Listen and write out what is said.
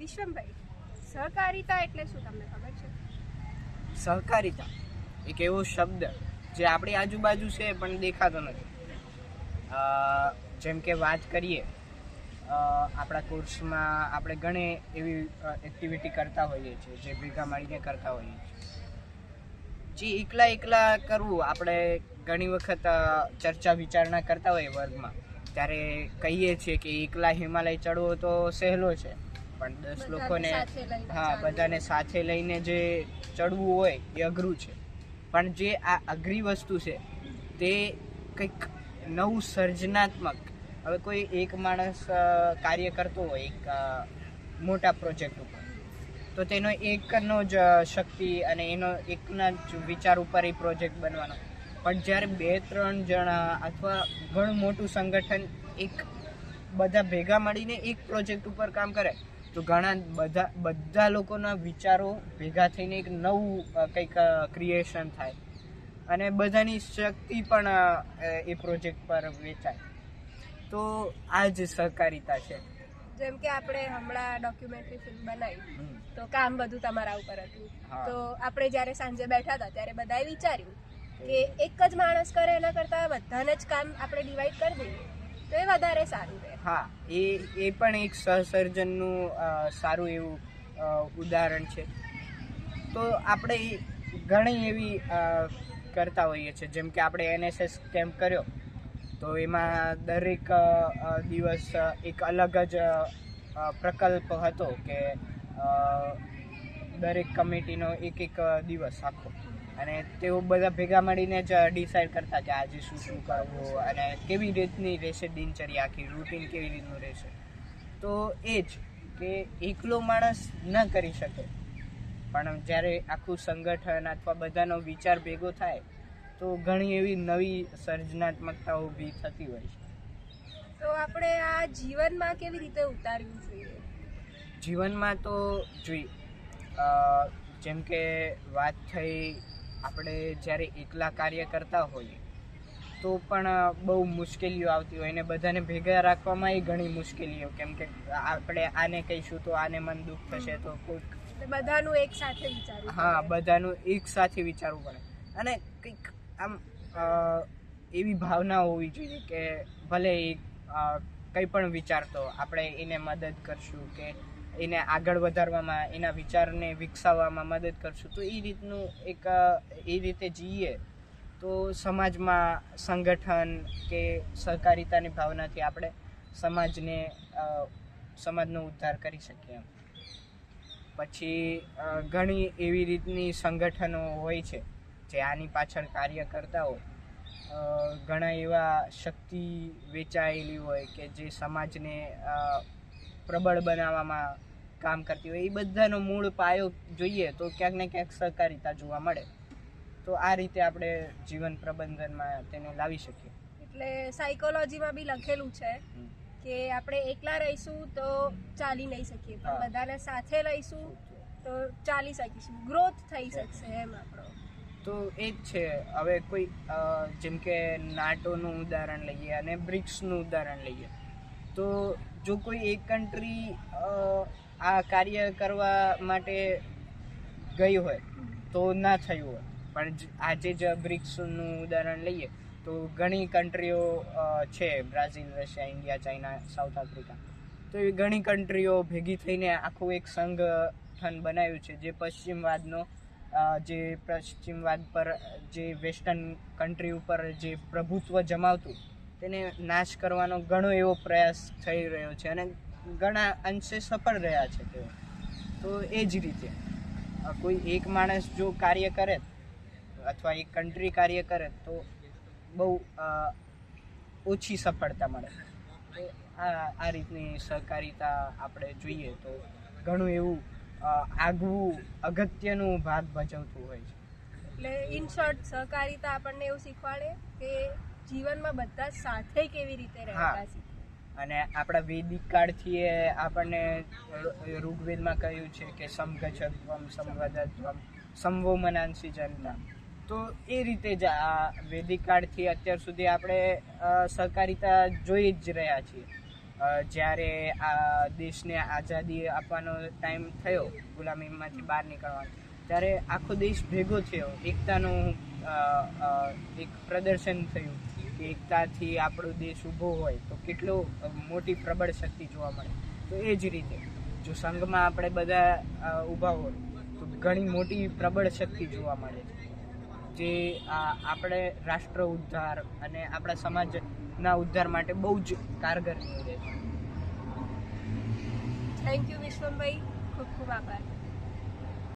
વિશ્વમભાઈ, સહકારિતા એટલે શું તમને ખબર છે? સહકારિતા એક એવો શબ્દ જે આપણી આજુબાજુ છે પણ દેખાતો નથી. જેમ કે વાત કરીએ, આપણા કોર્સમાં આપણે ઘણી એવી એક્ટિવિટી કરતા હોઈએ છીએ જે ભેગા મળીને કરતા હોઈએ છીએ. જે એકલા કરવું, આપણે ઘણી વખત ચર્ચા વિચારણા કરતા હોઈએ વર્ગમાં, ત્યારે કહીએ છીએ કે એકલા હિમાલય ચડવો તો સહેલો છે, પણ 10 લોકોને બધાને સાથે લઈને જે ચડવું હોય એ અઘરું છે. પણ જે આ અઘરી વસ્તુ છે તે કંઈક નવું સર્જનાત્મક, હવે કોઈ એક માણસ કાર્ય કરતો હોય એક મોટા પ્રોજેક્ટ ઉપર, તો તેનો એકનો જ શક્તિ અને એનો એકના જ વિચાર ઉપર એ પ્રોજેક્ટ બનવાનો. પણ જ્યારે 2-3 જણા અથવા ઘણું મોટું સંગઠન એક બધા ભેગા મળીને એક પ્રોજેક્ટ ઉપર કામ કરે, તો ઘણા બધા લોકોના વિચારો ભેગા થઈને એક નવું કંઈક ક્રિએશન થાય અને બધાની શક્તિ પણ એ પ્રોજેક્ટ પર વેચાય. તો આ જ સહકારિતા છે. જેમ કે આપણે હમણાં ડોક્યુમેન્ટરી ફિલ્મ બનાવી, તો કામ બધું તમારા ઉપર હતું. તો આપણે જ્યારે સાંજે બેઠા હતા ત્યારે બધાએ વિચાર્યું કે એક જ માણસ કરે એના કરતાં બધાને જ કામ આપણે ડિવાઈડ કરી દઈએ તો એ વધારે સારું રહે. હા, એ પણ એક સહસર્જનનું સારું એવું ઉદાહરણ છે. તો આપણે ઘણી એવી કરતા હોઈએ છીએ. જેમ કે આપણે NSS કેમ્પ કર્યો, તો એમાં દરેક દિવસ એક અલગ જ પ્રકલ્પ હતો કે દરેક કમિટીનો એક દિવસ આખો, અને તેઓ બધા ભેગા મળીને જ ડિસાઈડ કરતા કે આજે શું કરવું અને કેવી રીતની રહેશે દિનચર્યા, આખી રૂટીન કેવી રીતનું રહેશે. તો એ જ કે એકલો માણસ ન કરી શકે, પણ જ્યારે આખું સંગઠન અથવા બધાનો વિચાર ભેગો થાય તો ઘણી એવી નવી સર્જનાત્મકતા ઊભી થતી હોય છે. તો આપણે આ જીવનમાં કેવી રીતે ઉતારવું જોઈએ? જીવનમાં તો જોઈએ, જેમ કે વાત થઈ, આપણે જ્યારે એકલા કાર્ય કરતા હોઈએ તો પણ બહુ મુશ્કેલીઓ આવતી હોય, અને બધાને ભેગા રાખવામાં એ ઘણી મુશ્કેલીઓ. કેમ કે આપણે આને કહીશું તો આને મન દુઃખ થશે, તો કોઈક બધાનું એક સાથે વિચારવું. હા, બધાનું એક સાથે વિચારવું પડે. અને કંઈક આમ એવી ભાવના હોવી જોઈએ કે ભલે એ કંઈ પણ વિચારતો, આપણે એને મદદ કરશું કે એને આગળ વધારવામાં, એના વિચારને વિકસાવવામાં મદદ કરશું. તો એ રીતનું એ રીતે જીવીએ તો સમાજમાં સંગઠન કે સહકારિતાની ભાવનાથી આપણે સમાજનો ઉદ્ધાર કરી શકીએ. પછી ઘણી એવી રીતની સંગઠનો હોય છે જે આની પાછળ કાર્ય કરતા હોય. ઘણા એવા શક્તિ વેચાયેલી હોય કે જે સમાજને પ્રબળ બનાવવામાં કામ કરતી હોય. એ બધાનો મૂળ પાયો જોઈએ તો ક્યાંક ને ક્યાંક સહકારિતા જોવા મળે. તો આ રીતે આપણે જીવન પ્રબંધનમાં તેને લાવી શકીએ. એટલે સાયકોલોજીમાં બી લખેલું છે કે આપણે એકલા રહીશું તો ચાલી નહીં શકીએ, પણ બધાને સાથે રહીશું તો ચાલી શકીશું, ગ્રોથ થઈ શકશે એમ આપણો. તો એ જ છે. હવે કોઈ જેમ કે નાટોનું ઉદાહરણ લઈએ અને બ્રિક્સનું ઉદાહરણ લઈએ, તો જો કોઈ એક કન્ટ્રી આ કાર્ય કરવા માટે ગઈ હોય તો ના થયું હોય, પણ આજે જ બ્રિક્સનું ઉદાહરણ લઈએ તો ઘણી કન્ટ્રીઓ છે, Brazil, Russia, India, China, south Africa, તો એ ઘણી કન્ટ્રીઓ ભેગી થઈને આખું એક સંગઠન બનાવ્યું છે જે પશ્ચિમવાદ પર, જે વેસ્ટર્ન કન્ટ્રી ઉપર જે પ્રભુત્વ જમાવતું, તેને નાશ કરવાનો ઘણો એવો પ્રયાસ થઈ રહ્યો છે અને ઘણા અંશે સફળ રહ્યા છે તેઓ. તો એ જ રીતે કોઈ એક માણસ જો કાર્ય કરે અથવા એક કન્ટ્રી કાર્ય કરે તો બહુ ઓછી સફળતા મળે. તો આ રીતની સહકારિતા આપણે જોઈએ તો ઘણું એવું આગવું અગત્યનું ભાગ ભજવતું હોય છે. એટલે ઇન શોર્ટ સહકારિતા આપણને એવું શીખવાડે કે જીવનમાં બધા સાથે કેવી રીતે રહેતા શીખે. અને આપણા વૈદિક કાળથી આપણને ઋગ્વેદમાં કહ્યું છે કે સમગચ્છત્વમ, સમવદત્વમ, સમવો મનાંસી જનતા. તો એ રીતે જ આ વૈદિક કાળથી અત્યાર સુધી આપણે સહકારિતા જોઈ જ રહ્યા છીએ. જ્યારે આ દેશને આઝાદી આપવાનો ટાઈમ થયો, ગુલામીમાંથી બહાર નીકળવાનો, ત્યારે આખો દેશ ભેગો થયો, એકતાનું એક પ્રદર્શન થયું કે એકતાથી આપણો દેશ ઊભો હોય તો કેટલો મોટી પ્રબળ શક્તિ જોવા મળે. તો એ જ રીતે જો સંઘમાં આપણે બધા ઊભા હોય તો ઘણી મોટી પ્રબળ શક્તિ જોવા મળે છે, જે આપણે રાષ્ટ્ર ઉદ્ધાર અને આપણા સમાજના ઉદ્ધાર માટે બહુ જ કારગર નીવડે છે. થેન્ક યુ વિશ્વમભાઈ, ખૂબ ખૂબ આભાર.